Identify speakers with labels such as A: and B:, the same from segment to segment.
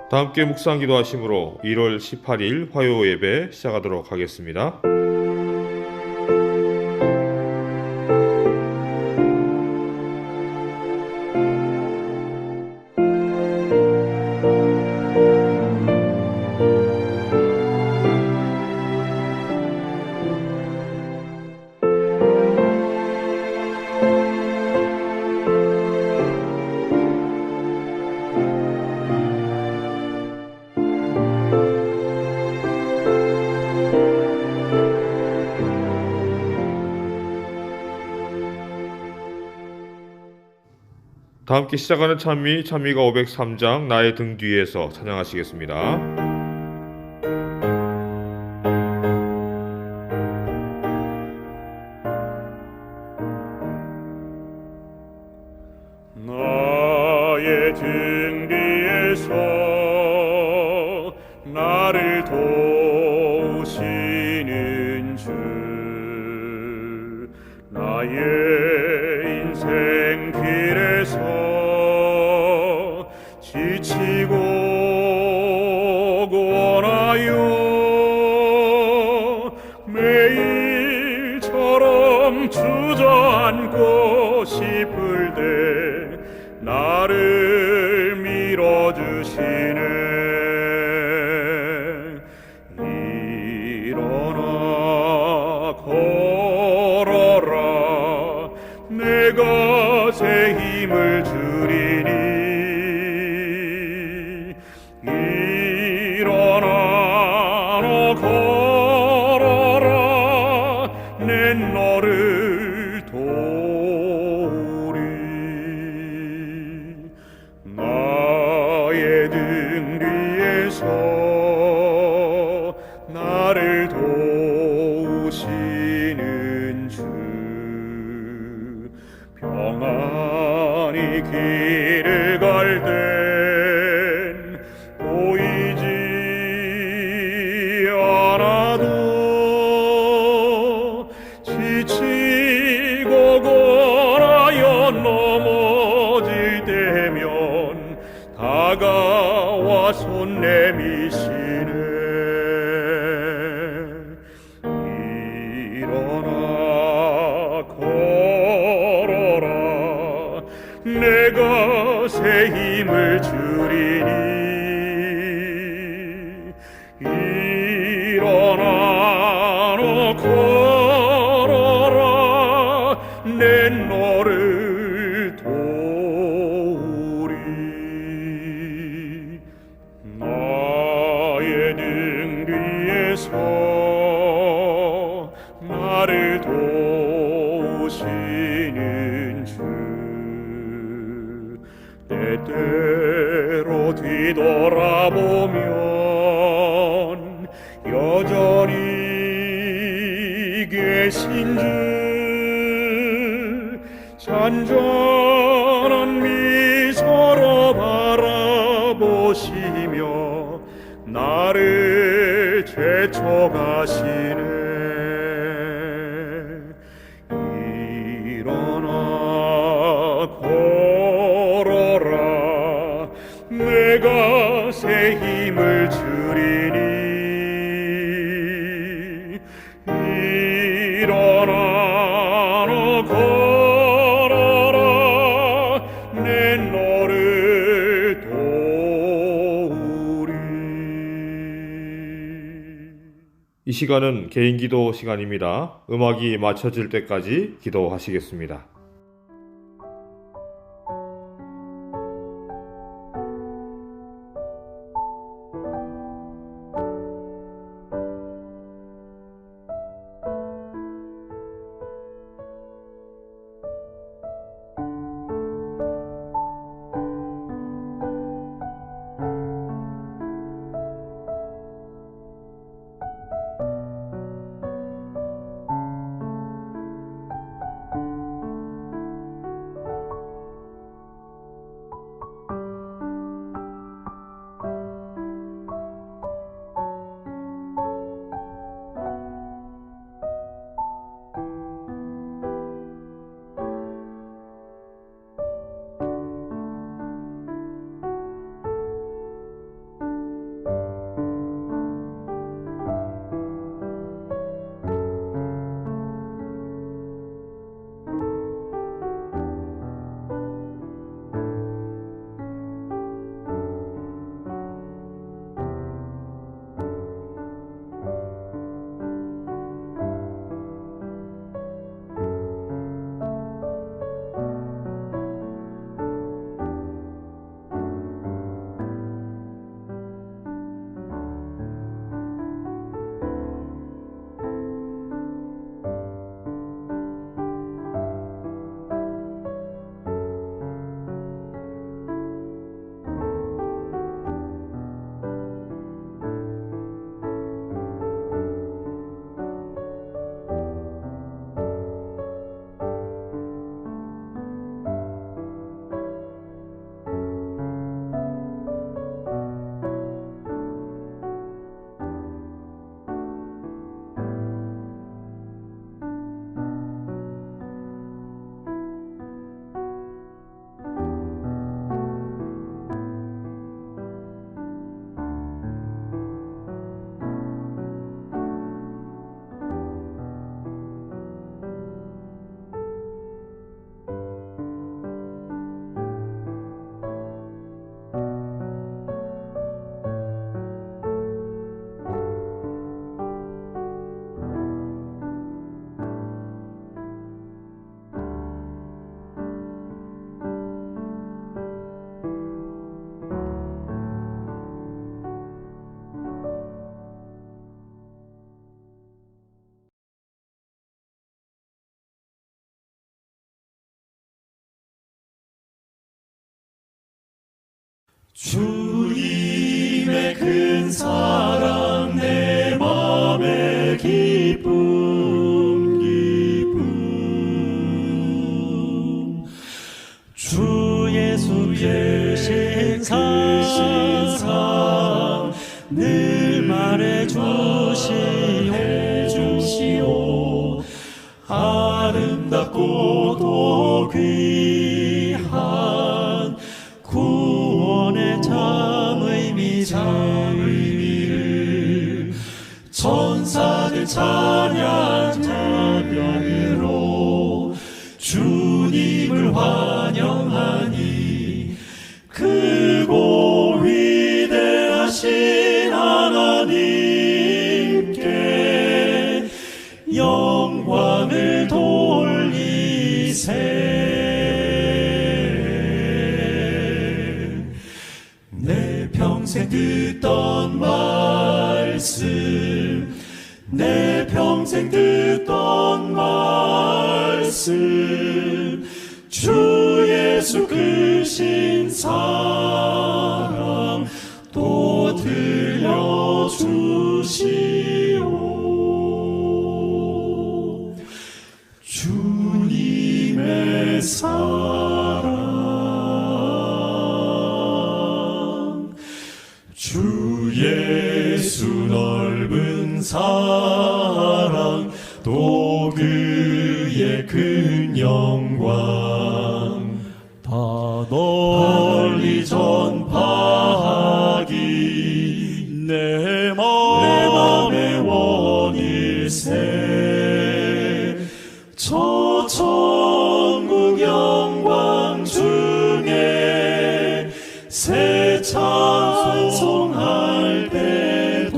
A: 다 함께 묵상 기도하심으로 1월 18일 화요 예배 시작하도록 하겠습니다. 다 함께 시작하는 찬미가 503장 나의 등 뒤에서 찬양하시겠습니다.
B: 나의 등 뒤에서 나를 도우시는 주, 나의 인생 길에서 지치고 고나요 매일처럼 주저앉고 싶을 때 나를 밀어주시네. 일어나 걸어라, 내가 새 힘을 주리니. 일어나 너 걸어라, 내 너를 도우리. 나의 등 뒤에서 나를 도우시는 주, 평안히 길을 갈 땐 보이지 않아도 지치고 고나여 넘어질 때면 다가와 손 내미시네. 일어나 걸어라, 내가 새 힘을 주리니. 일어나 너 걸어라, 내 너를 도우리. 나의 등 뒤에서 나를 도우시는 주, 때때로 뒤돌아보면 여전히 계신 줄 잔잔한 미소로 바라보시며 나를 제쳐가시네. 일어나 걸어라, 내가 새 힘을 주리니. 일어나 너 걸어라, 내 너를 도우리.
A: 이 시간은 개인 기도 시간입니다. 음악이 맞춰질 때까지 기도하시겠습니다.
C: 주님의 큰 사랑 내 맘에 기쁨 기쁨 주 예수 주신 사랑 늘 말해주시오 아름답고도 귀한 구원의 참 의미를 천사들 찬양으로 주님을 환영하니 크고 위대하신 하나님께 영광을 돌리세 내 평생 듣던 말씀 내 평생 듣던 말씀 주 예수 크신 사랑 또 들려주시오 주님의 사랑 주 예수 넓은 사랑 또 그의 큰 영광 다 널리 전파하기 내 맘의 원일세 저 천국 영광 중에 새 찬송할 때도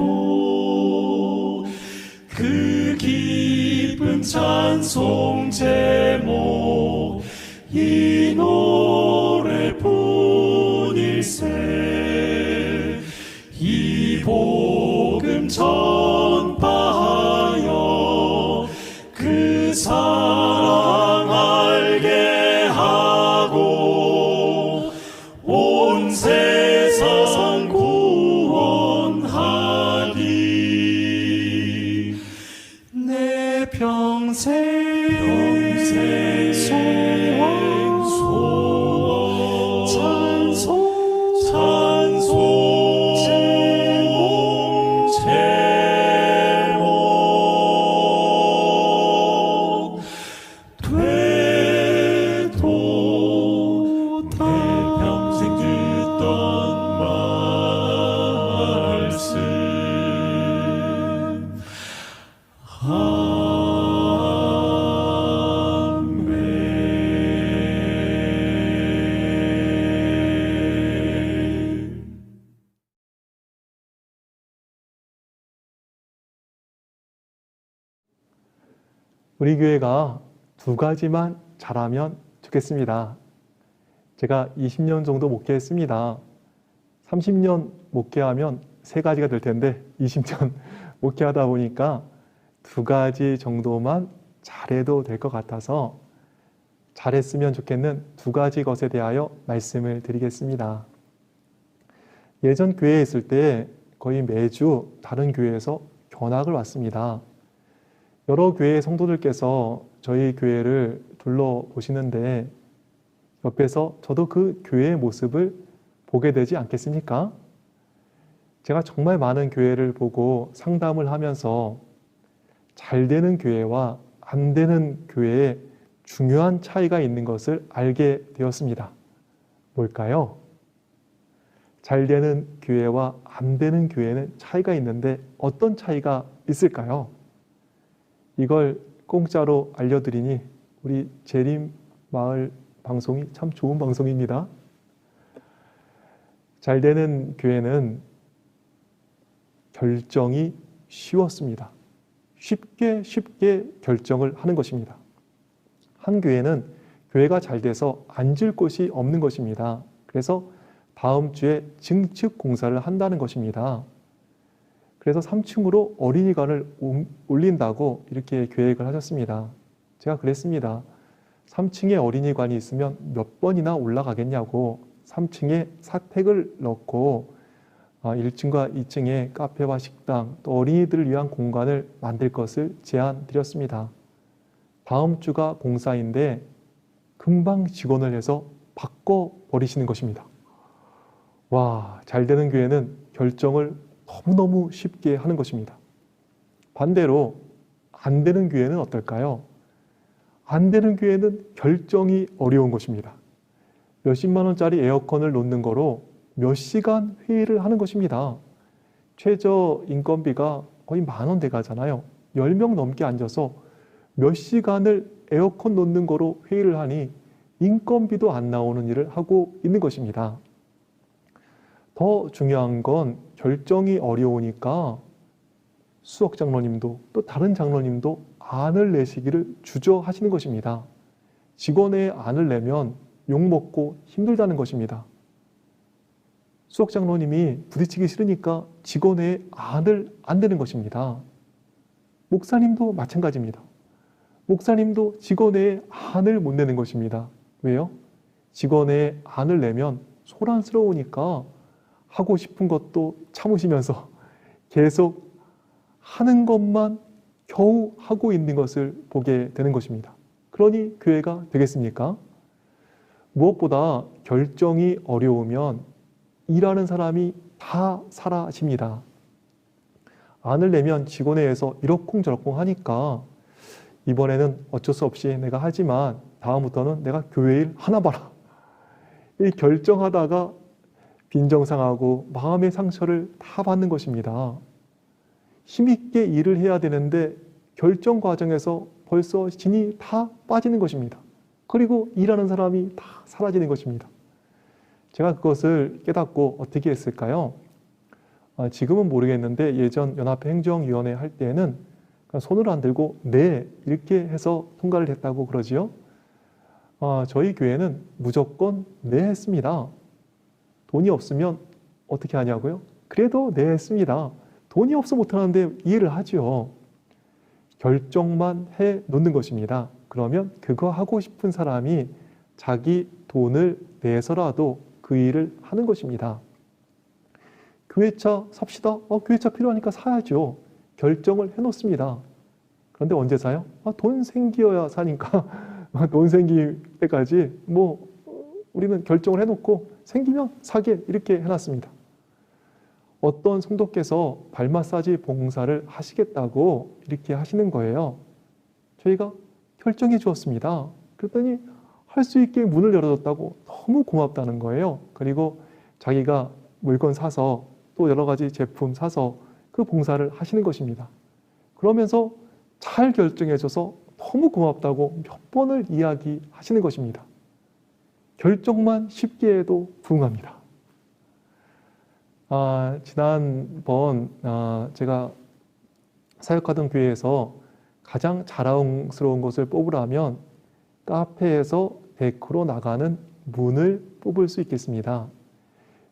C: 그 기쁜 찬송 제목 이 노래뿐일세 이 복음 전파하여 그 사랑 알게 하고 온 세상 구원하리 내 평생 소원 찬송 제목 되도 내 평생 듣던 말씀
D: 우리 교회가 두 가지만 잘하면 좋겠습니다. 제가 20년 정도 목회했습니다. 30년 목회하면 세 가지가 될 텐데 20년 목회하다 보니까 두 가지 정도만 잘해도 될 것 같아서 잘했으면 좋겠는 두 가지 것에 대하여 말씀을 드리겠습니다. 예전 교회에 있을 때 거의 매주 다른 교회에서 견학을 왔습니다. 여러 교회의 성도들께서 저희 교회를 둘러보시는데 옆에서 저도 그 교회의 모습을 보게 되지 않겠습니까? 제가 정말 많은 교회를 보고 상담을 하면서 잘 되는 교회와 안 되는 교회에 중요한 차이가 있는 것을 알게 되었습니다. 뭘까요? 잘 되는 교회와 안 되는 교회는 차이가 있는데 어떤 차이가 있을까요? 이걸 공짜로 알려드리니 우리 재림 마을 방송이 참 좋은 방송입니다. 잘 되는 교회는 결정이 쉬웠습니다. 쉽게 결정을 하는 것입니다. 한 교회는 교회가 잘 돼서 앉을 곳이 없는 것입니다. 그래서 다음 주에 증축 공사를 한다는 것입니다. 그래서 3층으로 어린이관을 올린다고 이렇게 계획을 하셨습니다. 제가 그랬습니다. 3층에 어린이관이 있으면 몇 번이나 올라가겠냐고 3층에 사택을 넣고 1층과 2층에 카페와 식당, 또 어린이들을 위한 공간을 만들 것을 제안 드렸습니다. 다음 주가 공사인데 금방 직원을 해서 바꿔버리시는 것입니다. 와, 잘 되는 교회는 결정을 너무너무 쉽게 하는 것입니다. 반대로 안 되는 교회는 어떨까요? 안 되는 교회는 결정이 어려운 것입니다. 몇십만 원짜리 에어컨을 놓는 거로 몇 시간 회의를 하는 것입니다. 최저 인건비가 거의 10,000원 돼 가잖아요. 10명 넘게 앉아서 몇 시간을 에어컨 놓는 거로 회의를 하니 인건비도 안 나오는 일을 하고 있는 것입니다. 더 중요한 건 결정이 어려우니까 수석 장로님도 또 다른 장로님도 안을 내시기를 주저하시는 것입니다. 직원의 안을 내면 욕먹고 힘들다는 것입니다. 수석 장로님이 부딪히기 싫으니까 직원의 안을 안 내는 것입니다. 목사님도 마찬가지입니다. 목사님도 직원의 안을 못 내는 것입니다. 왜요? 직원의 안을 내면 소란스러우니까 하고 싶은 것도 참으시면서 계속 하는 것만 겨우 하고 있는 것을 보게 되는 것입니다. 그러니 교회가 되겠습니까? 무엇보다 결정이 어려우면 일하는 사람이 다 사라집니다. 안을 내면 직원에 의해서 이러쿵저러쿵 하니까 이번에는 어쩔 수 없이 내가 하지만 다음부터는 내가 교회 일 하나 봐라. 이 결정하다가 빈정상하고 마음의 상처를 다 받는 것입니다. 힘있게 일을 해야 되는데 결정 과정에서 벌써 진이 다 빠지는 것입니다. 그리고 일하는 사람이 다 사라지는 것입니다. 제가 그것을 깨닫고 어떻게 했을까요? 지금은 모르겠는데 예전 연합회 행정위원회 할 때에는 손을 안 들고 네 이렇게 해서 통과를 했다고 그러지요. 저희 교회는 무조건 네 했습니다. 돈이 없으면 어떻게 하냐고요? 그래도 네 했습니다. 돈이 없어 못하는데 이해를 하죠. 결정만 해 놓는 것입니다. 그러면 그거 하고 싶은 사람이 자기 돈을 내서라도 그 일을 하는 것입니다. 교회차 삽시다. 교회차 필요하니까 사야죠. 결정을 해놓습니다. 그런데 언제 사요? 돈 생겨야 사니까 돈 생길 때까지 우리는 결정을 해놓고 생기면 사게 이렇게 해놨습니다. 어떤 성도께서 발 마사지 봉사를 하시겠다고 이렇게 하시는 거예요. 저희가 결정해 주었습니다. 그랬더니 할 수 있게 문을 열어줬다고 너무 고맙다는 거예요. 그리고 자기가 물건 사서 또 여러 가지 제품 사서 그 봉사를 하시는 것입니다. 그러면서 잘 결정해줘서 너무 고맙다고 몇 번을 이야기하시는 것입니다. 결정만 쉽게 해도 부응합니다. 지난번 제가 사역하던 교회에서 가장 자랑스러운 것을 뽑으라면 카페에서 데크로 나가는 문을 뽑을 수 있겠습니다.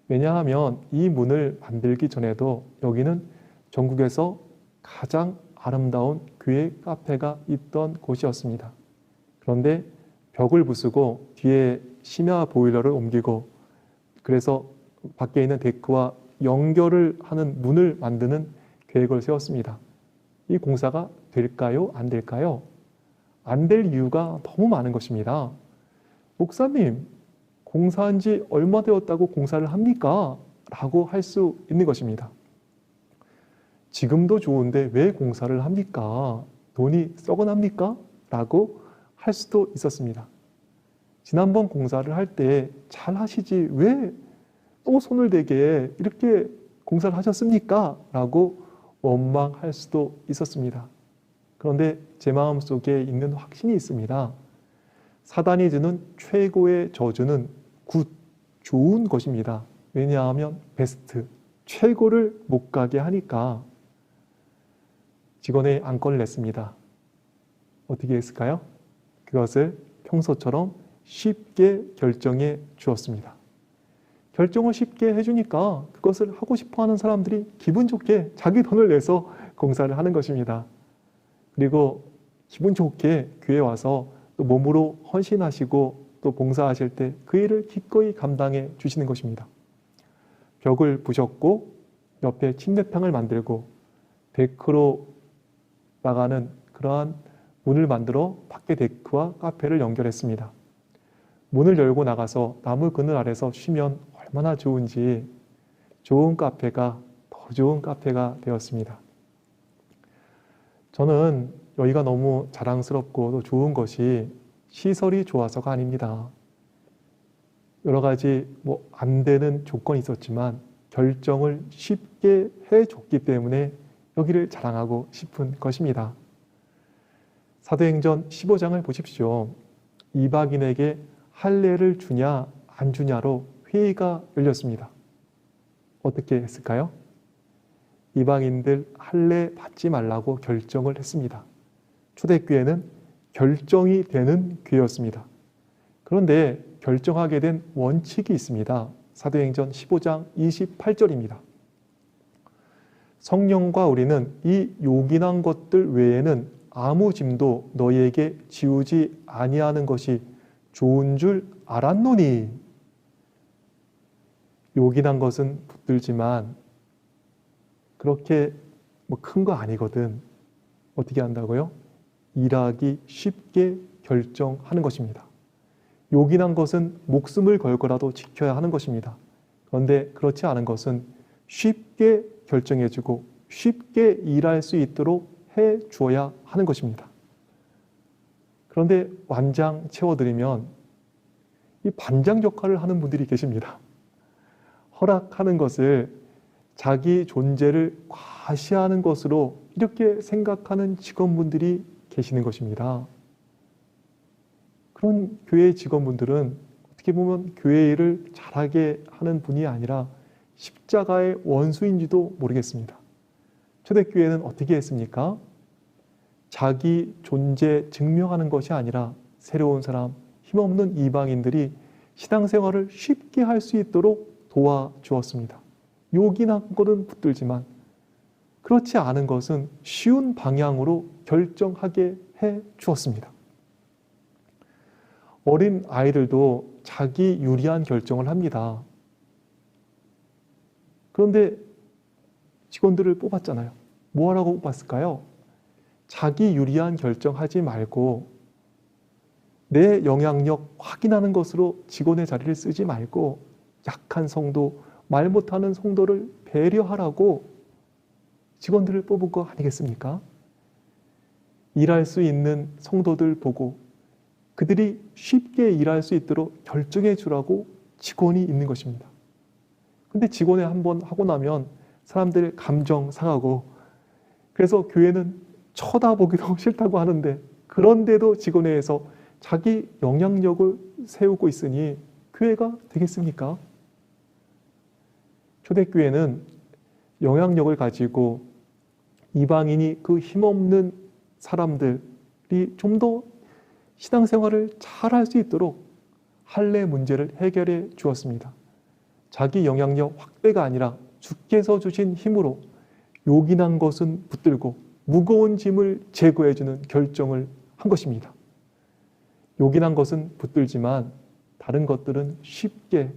D: 왜냐하면 이 문을 만들기 전에도 여기는 전국에서 가장 아름다운 교회 카페가 있던 곳이었습니다. 그런데 벽을 부수고 뒤에 심야 보일러를 옮기고 그래서 밖에 있는 데크와 연결을 하는 문을 만드는 계획을 세웠습니다. 이 공사가 될까요? 안 될까요? 안 될 이유가 너무 많은 것입니다. 목사님, 공사한 지 얼마 되었다고 공사를 합니까? 라고 할 수 있는 것입니다. 지금도 좋은데 왜 공사를 합니까? 돈이 썩어납니까? 라고 할 수도 있었습니다. 지난번 공사를 할 때 잘 하시지 왜 또 손을 대게 이렇게 공사를 하셨습니까? 라고 원망할 수도 있었습니다. 그런데 제 마음속에 있는 확신이 있습니다. 사단이 주는 최고의 저주는 굿, 좋은 것입니다. 왜냐하면 베스트, 최고를 못 가게 하니까. 직원의 안건을 냈습니다. 어떻게 했을까요? 그것을 평소처럼 쉽게 결정해 주었습니다. 결정을 쉽게 해주니까 그것을 하고 싶어하는 사람들이 기분 좋게 자기 돈을 내서 공사를 하는 것입니다. 그리고 기분 좋게 교회에 와서 또 몸으로 헌신하시고 또 봉사하실 때 그 일을 기꺼이 감당해 주시는 것입니다. 벽을 부셨고 옆에 침대탕을 만들고 데크로 나가는 그러한 문을 만들어 밖에 데크와 카페를 연결했습니다. 문을 열고 나가서 나무 그늘 아래서 쉬면 얼마나 좋은지 좋은 카페가 더 좋은 카페가 되었습니다. 저는 여기가 너무 자랑스럽고 또 좋은 것이 시설이 좋아서가 아닙니다. 여러 가지 안 되는 조건이 있었지만 결정을 쉽게 해줬기 때문에 여기를 자랑하고 싶은 것입니다. 사도행전 15장을 보십시오. 이방인에게 할례를 주냐 안 주냐로 회의가 열렸습니다. 어떻게 했을까요? 이방인들 할례 받지 말라고 결정을 했습니다. 초대교회는 결정이 되는 교회였습니다. 그런데 결정하게 된 원칙이 있습니다. 사도행전 15장 28절입니다. 성령과 우리는 이 요긴한 것들 외에는 아무 짐도 너희에게 지우지 아니하는 것이 좋은 줄 알았노니. 요긴한 것은 붙들지만 그렇게 큰 거 아니거든. 어떻게 한다고요? 일하기 쉽게 결정하는 것입니다. 요긴한 것은 목숨을 걸고라도 지켜야 하는 것입니다. 그런데 그렇지 않은 것은 쉽게 결정해주고 쉽게 일할 수 있도록 해 주어야 하는 것입니다. 그런데 완장 채워드리면 이 반장 역할을 하는 분들이 계십니다. 허락하는 것을 자기 존재를 과시하는 것으로 이렇게 생각하는 직원분들이 계시는 것입니다. 그런 교회 직원분들은 어떻게 보면 교회 일을 잘하게 하는 분이 아니라 십자가의 원수인지도 모르겠습니다. 초대교회는 어떻게 했습니까? 자기 존재 증명하는 것이 아니라 새로운 사람, 힘없는 이방인들이 신앙생활을 쉽게 할 수 있도록 도와주었습니다. 요긴한 것은 붙들지만 그렇지 않은 것은 쉬운 방향으로 결정하게 해 주었습니다. 어린 아이들도 자기 유리한 결정을 합니다. 그런데 직원들을 뽑았잖아요. 뭐 하라고 뽑았을까요? 자기 유리한 결정하지 말고 내 영향력 확인하는 것으로 직원의 자리를 쓰지 말고 약한 성도, 말 못하는 성도를 배려하라고 직원들을 뽑은 거 아니겠습니까? 일할 수 있는 성도들 보고 그들이 쉽게 일할 수 있도록 결정해 주라고 직원이 있는 것입니다. 근데 직원에 한번 하고 나면 사람들 감정 상하고 그래서 교회는 쳐다보기도 싫다고 하는데 그런데도 직원회에서 자기 영향력을 세우고 있으니 교회가 되겠습니까? 초대교회는 영향력을 가지고 이방인이 그 힘없는 사람들이 좀 더 신앙생활을 잘 할 수 있도록 할례 문제를 해결해 주었습니다. 자기 영향력 확대가 아니라 주께서 주신 힘으로 요긴한 것은 붙들고 무거운 짐을 제거해 주는 결정을 한 것입니다. 요긴한 것은 붙들지만 다른 것들은 쉽게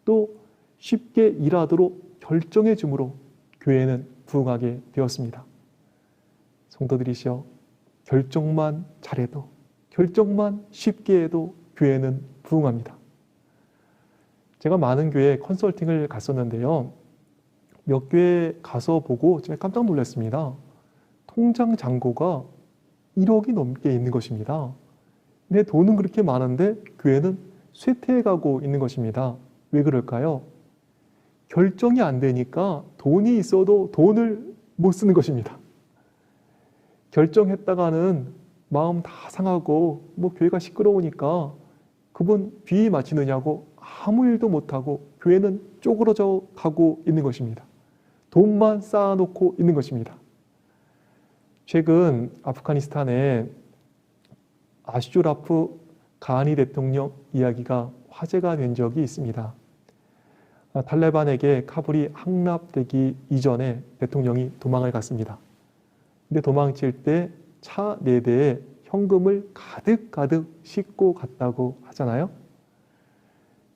D: 또 쉽게 일하도록 결정해 주므로 교회는 부흥하게 되었습니다. 성도들이시여, 결정만 잘해도 결정만 쉽게 해도 교회는 부흥합니다. 제가 많은 교회 컨설팅을 갔었는데요. 몇 교회 가서 보고 제가 깜짝 놀랐습니다. 통장 잔고가 1억이 넘게 있는 것입니다. 근데 돈은 그렇게 많은데 교회는 쇠퇴해 가고 있는 것입니다. 왜 그럴까요? 결정이 안 되니까 돈이 있어도 돈을 못 쓰는 것입니다. 결정했다가는 마음 다 상하고 교회가 시끄러우니까 그분 비위 맞히느냐고 아무 일도 못하고 교회는 쪼그러져 가고 있는 것입니다. 돈만 쌓아놓고 있는 것입니다. 최근 아프가니스탄에 아슈라프 가니 대통령 이야기가 화제가 된 적이 있습니다. 탈레반에게 카불이 함락되기 이전에 대통령이 도망을 갔습니다. 근데 도망칠 때 차 4대에 현금을 가득 싣고 갔다고 하잖아요.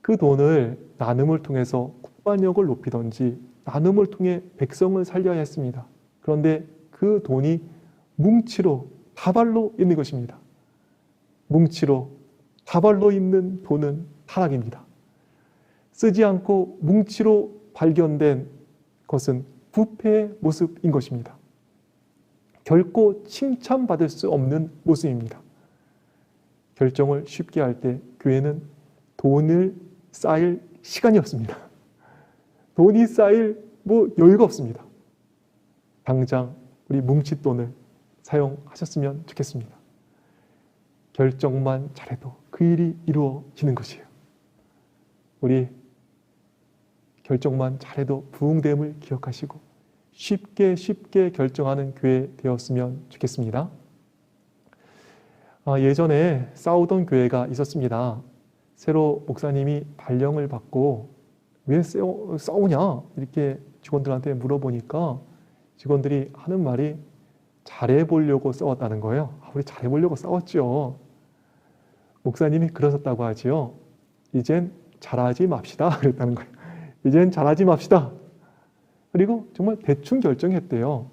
D: 그 돈을 나눔을 통해서 국반력을 높이던지 나눔을 통해 백성을 살려야 했습니다. 그런데 그 돈이 뭉치로 다발로 있는 것입니다. 뭉치로 다발로 있는 돈은 타락입니다. 쓰지 않고 뭉치로 발견된 것은 부패의 모습인 것입니다. 결코 칭찬받을 수 없는 모습입니다. 결정을 쉽게 할 때 교회는 돈을 쌓일 시간이 없습니다. 돈이 쌓일 여유가 없습니다. 당장 우리 뭉칫돈을 사용하셨으면 좋겠습니다. 결정만 잘해도 그 일이 이루어지는 것이에요. 우리 결정만 잘해도 부흥됨을 기억하시고 쉽게 결정하는 교회 되었으면 좋겠습니다. 예전에 싸우던 교회가 있었습니다. 새로 목사님이 발령을 받고 왜 싸우냐 이렇게 직원들한테 물어보니까 직원들이 하는 말이 잘해보려고 싸웠다는 거예요. 우리 잘해보려고 싸웠죠. 목사님이 그러셨다고 하지요. 이젠 잘하지 맙시다 그랬다는 거예요. 이젠 잘하지 맙시다. 그리고 정말 대충 결정했대요.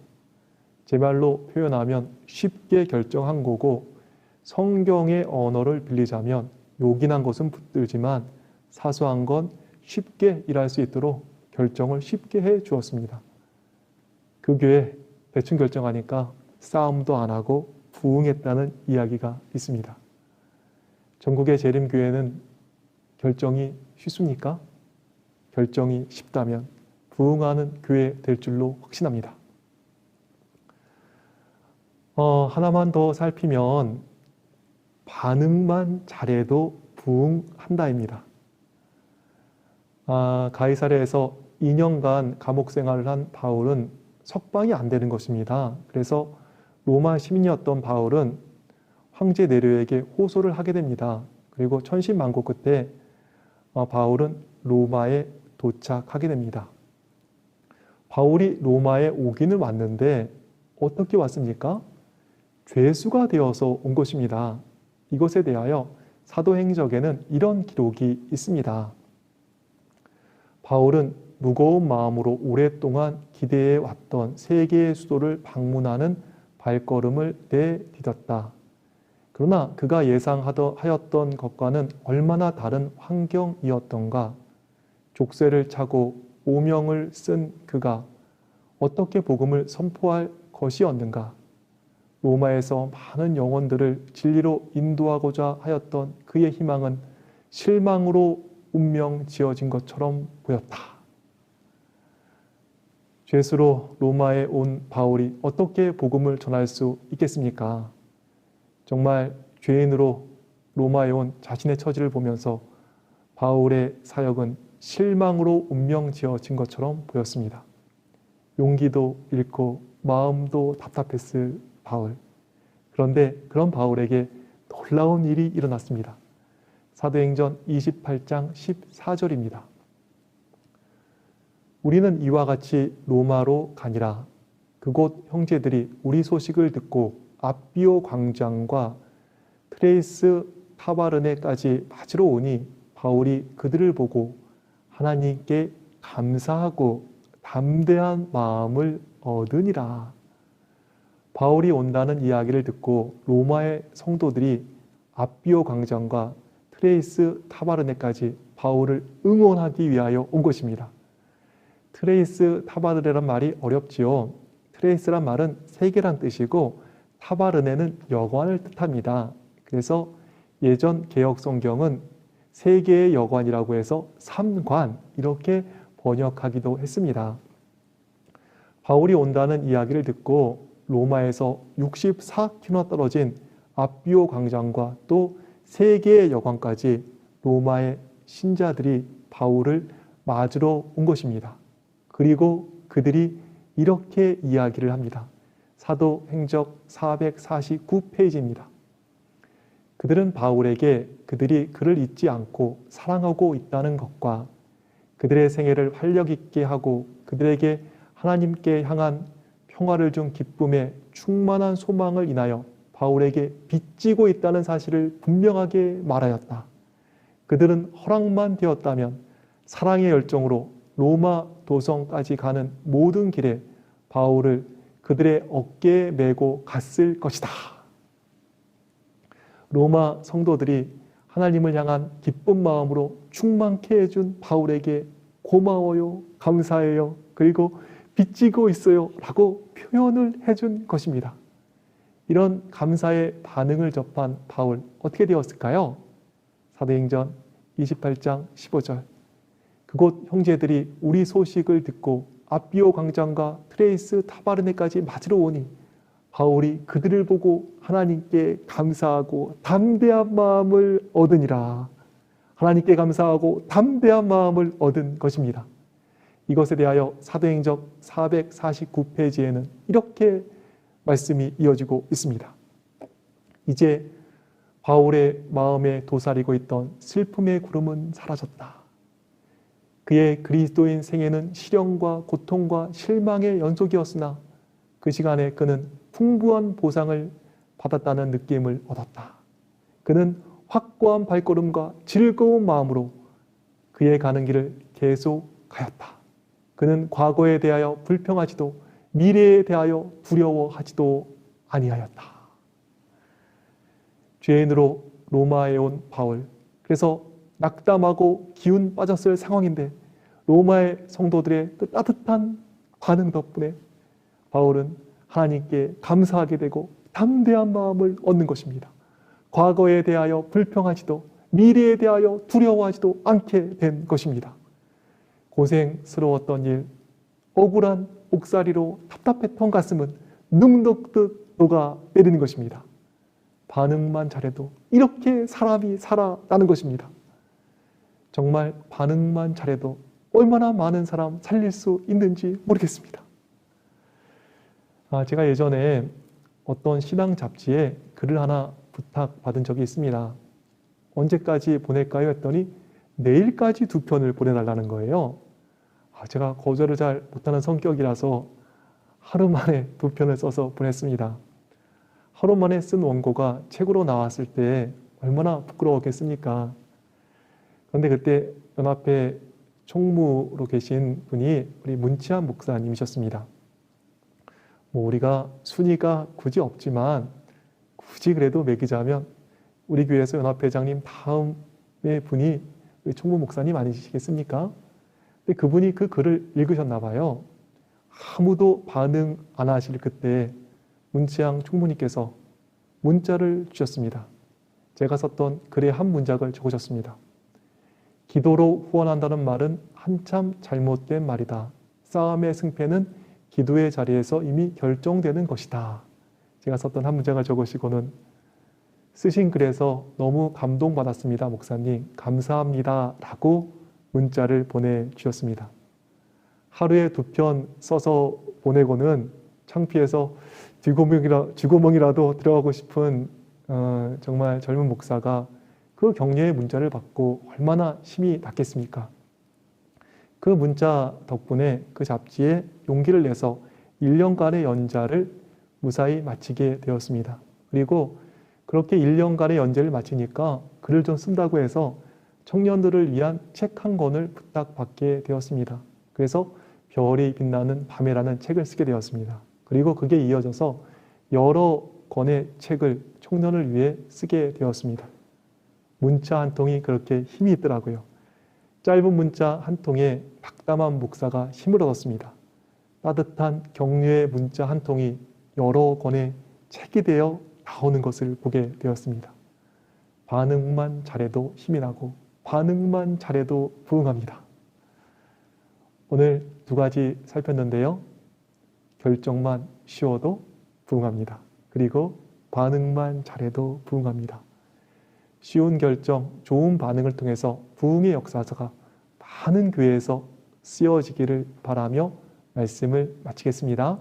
D: 제 말로 표현하면 쉽게 결정한 거고, 성경의 언어를 빌리자면 요긴한 것은 붙들지만 사소한 건 쉽게 일할 수 있도록 결정을 쉽게 해 주었습니다. 그 교회 대충 결정하니까 싸움도 안 하고 부흥했다는 이야기가 있습니다. 전국의 재림교회는 결정이 쉽습니까? 결정이 쉽다면 부흥하는 교회 될 줄로 확신합니다. 하나만 더 살피면 반응만 잘해도 부흥한다입니다. 가이사랴에서 2년간 감옥 생활을 한 바울은 석방이 안 되는 것입니다. 그래서 로마 시민이었던 바울은 황제 네로에게 호소를 하게 됩니다. 그리고 천신만고 끝에 바울은 로마에 도착하게 됩니다. 바울이 로마에 오기는 왔는데 어떻게 왔습니까? 죄수가 되어서 온 것입니다. 이것에 대하여 사도행적에는 이런 기록이 있습니다. 바울은 무거운 마음으로 오랫동안 기대해 왔던 세계의 수도를 방문하는 발걸음을 내디뎠다. 그러나 그가 예상하였던 것과는 얼마나 다른 환경이었던가. 족쇄를 차고 오명을 쓴 그가 어떻게 복음을 선포할 것이었는가. 로마에서 많은 영혼들을 진리로 인도하고자 하였던 그의 희망은 실망으로 운명 지어진 것처럼 보였다. 죄수로 로마에 온 바울이 어떻게 복음을 전할 수 있겠습니까? 정말 죄인으로 로마에 온 자신의 처지를 보면서 바울의 사역은 실망으로 운명 지어진 것처럼 보였습니다. 용기도 잃고 마음도 답답했을 바울. 그런데 그런 바울에게 놀라운 일이 일어났습니다. 사도행전 28장 14절입니다. 우리는 이와 같이 로마로 가니라. 그곳 형제들이 우리 소식을 듣고 앞비오 광장과 트레이스 타바르네까지 맞으러 오니 바울이 그들을 보고 하나님께 감사하고 담대한 마음을 얻으니라. 바울이 온다는 이야기를 듣고 로마의 성도들이 앞비오 광장과 트레이스 타바르네까지 바울을 응원하기 위하여 온 것입니다. 트레이스 타바르네란 말이 어렵지요. 트레이스란 말은 세계란 뜻이고 타바르네는 여관을 뜻합니다. 그래서 예전 개역 성경은 세계의 여관이라고 해서 삼관 이렇게 번역하기도 했습니다. 바울이 온다는 이야기를 듣고 로마에서 64km 떨어진 앞비오 광장과 또 세계의 여관까지 로마의 신자들이 바울을 맞으러 온 것입니다. 그리고 그들이 이렇게 이야기를 합니다. 사도행적 449페이지입니다. 그들은 바울에게 그들이 그를 잊지 않고 사랑하고 있다는 것과 그들의 생애를 활력 있게 하고 그들에게 하나님께 향한 평화를 준 기쁨에 충만한 소망을 인하여 바울에게 빚지고 있다는 사실을 분명하게 말하였다. 그들은 허락만 되었다면 사랑의 열정으로 로마 도성까지 가는 모든 길에 바울을 그들의 어깨에 메고 갔을 것이다. 로마 성도들이 하나님을 향한 기쁜 마음으로 충만케 해준 바울에게 고마워요, 감사해요, 그리고 빚지고 있어요 라고 표현을 해준 것입니다. 이런 감사의 반응을 접한 바울, 어떻게 되었을까요? 사도행전 28장 15절. 그곳 형제들이 우리 소식을 듣고 아비오 광장과 트레이스 타바르네까지 맞으러 오니 바울이 그들을 보고 하나님께 감사하고 담대한 마음을 얻으니라. 하나님께 감사하고 담대한 마음을 얻은 것입니다. 이것에 대하여 사도행전 449페이지에는 이렇게 말씀이 이어지고 있습니다. 이제 바울의 마음에 도사리고 있던 슬픔의 구름은 사라졌다. 그의 그리스도인 생애는 시련과 고통과 실망의 연속이었으나 그 시간에 그는 풍부한 보상을 받았다는 느낌을 얻었다. 그는 확고한 발걸음과 즐거운 마음으로 그의 가는 길을 계속 가였다. 그는 과거에 대하여 불평하지도 미래에 대하여 두려워하지도 아니하였다. 죄인으로 로마에 온 바울, 그래서 낙담하고 기운 빠졌을 상황인데 로마의 성도들의 그 따뜻한 반응 덕분에 바울은 하나님께 감사하게 되고 담대한 마음을 얻는 것입니다. 과거에 대하여 불평하지도 미래에 대하여 두려워하지도 않게 된 것입니다. 고생스러웠던 일, 억울한 옥살이로 답답했던 가슴은 눈녹듯 녹아 내리는 것입니다. 반응만 잘해도 이렇게 사람이 살아나는 것입니다. 정말 반응만 잘해도 얼마나 많은 사람 살릴 수 있는지 모르겠습니다. 제가 예전에 어떤 신앙 잡지에 글을 하나 부탁받은 적이 있습니다. 언제까지 보낼까요? 했더니 내일까지 2편을 보내달라는 거예요. 제가 거절을 잘 못하는 성격이라서 하루 만에 2편을 써서 보냈습니다. 하루 만에 쓴 원고가 책으로 나왔을 때 얼마나 부끄러웠겠습니까? 그런데 그때 연합회 총무로 계신 분이 우리 문치한 목사님이셨습니다. 우리가 순위가 굳이 없지만 굳이 그래도 매기자면 우리 교회에서 연합회장님 다음의 분이 총무 목사님 아니시겠습니까? 근데 그분이 그 글을 읽으셨나 봐요. 아무도 반응 안 하실 그때 문치양 총무님께서 문자를 주셨습니다. 제가 썼던 글의 한 문장을 적으셨습니다. 기도로 후원한다는 말은 한참 잘못된 말이다. 싸움의 승패는 기도의 자리에서 이미 결정되는 것이다. 제가 썼던 한 문장을 적으시고는 쓰신 글에서 너무 감동받았습니다. 목사님 감사합니다 라고 문자를 보내주셨습니다. 하루에 2편 써서 보내고는 창피해서 쥐구멍이라도 들어가고 싶은 정말 젊은 목사가 그 격려의 문자를 받고 얼마나 힘이 났겠습니까? 그 문자 덕분에 그 잡지에 용기를 내서 1년간의 연자를 무사히 마치게 되었습니다. 그리고 그렇게 1년간의 연재를 마치니까 글을 좀 쓴다고 해서 청년들을 위한 책 한 권을 부탁받게 되었습니다. 그래서 별이 빛나는 밤에라는 책을 쓰게 되었습니다. 그리고 그게 이어져서 여러 권의 책을 청년을 위해 쓰게 되었습니다. 문자 한 통이 그렇게 힘이 있더라고요. 짧은 문자 한 통에 박담한 목사가 힘을 얻었습니다. 따뜻한 격려의 문자 한 통이 여러 권의 책이 되어 나오는 것을 보게 되었습니다. 반응만 잘해도 힘이 나고 반응만 잘해도 부응합니다. 오늘 2가지 살폈는데요. 결정만 쉬워도 부응합니다. 그리고 반응만 잘해도 부응합니다. 쉬운 결정, 좋은 반응을 통해서 부응의 역사가 많은 교회에서 쓰여지기를 바라며 말씀을 마치겠습니다.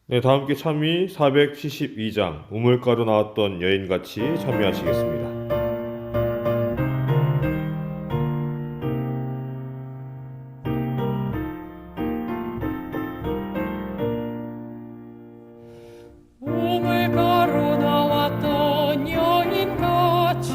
A: 네, 다음 함께 참미 472장 우물가로 나왔던 여인같이 참여하시겠습니다.
E: 우물가로 나왔던 여인같이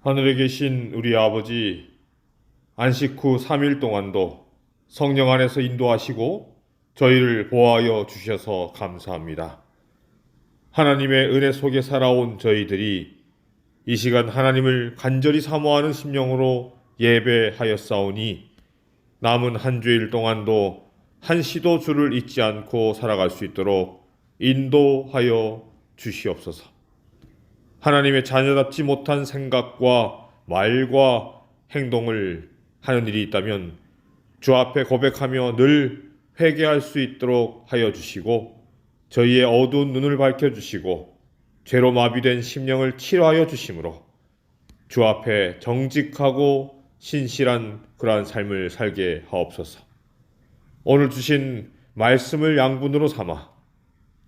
A: 하늘에 계신 우리 아버지, 안식 후 3일 동안도 성령 안에서 인도하시고 저희를 보호하여 주셔서 감사합니다. 하나님의 은혜 속에 살아온 저희들이 이 시간 하나님을 간절히 사모하는 심령으로 예배하였사오니 남은 한 주일 동안도 한시도 주를 잊지 않고 살아갈 수 있도록 인도하여 주시옵소서. 하나님의 자녀답지 못한 생각과 말과 행동을 하는 일이 있다면 주 앞에 고백하며 늘 회개할 수 있도록 하여 주시고 저희의 어두운 눈을 밝혀주시고 죄로 마비된 심령을 치료하여 주심으로 주 앞에 정직하고 신실한 그러한 삶을 살게 하옵소서. 오늘 주신 말씀을 양분으로 삼아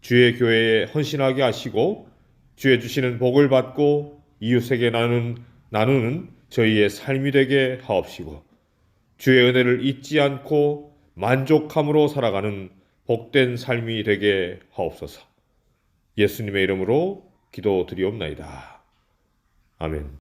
A: 주의 교회에 헌신하게 하시고 주의 주시는 복을 받고 이웃에게 나누는 저희의 삶이 되게 하옵시고 주의 은혜를 잊지 않고 만족함으로 살아가는 복된 삶이 되게 하옵소서. 예수님의 이름으로 기도드리옵나이다. 아멘.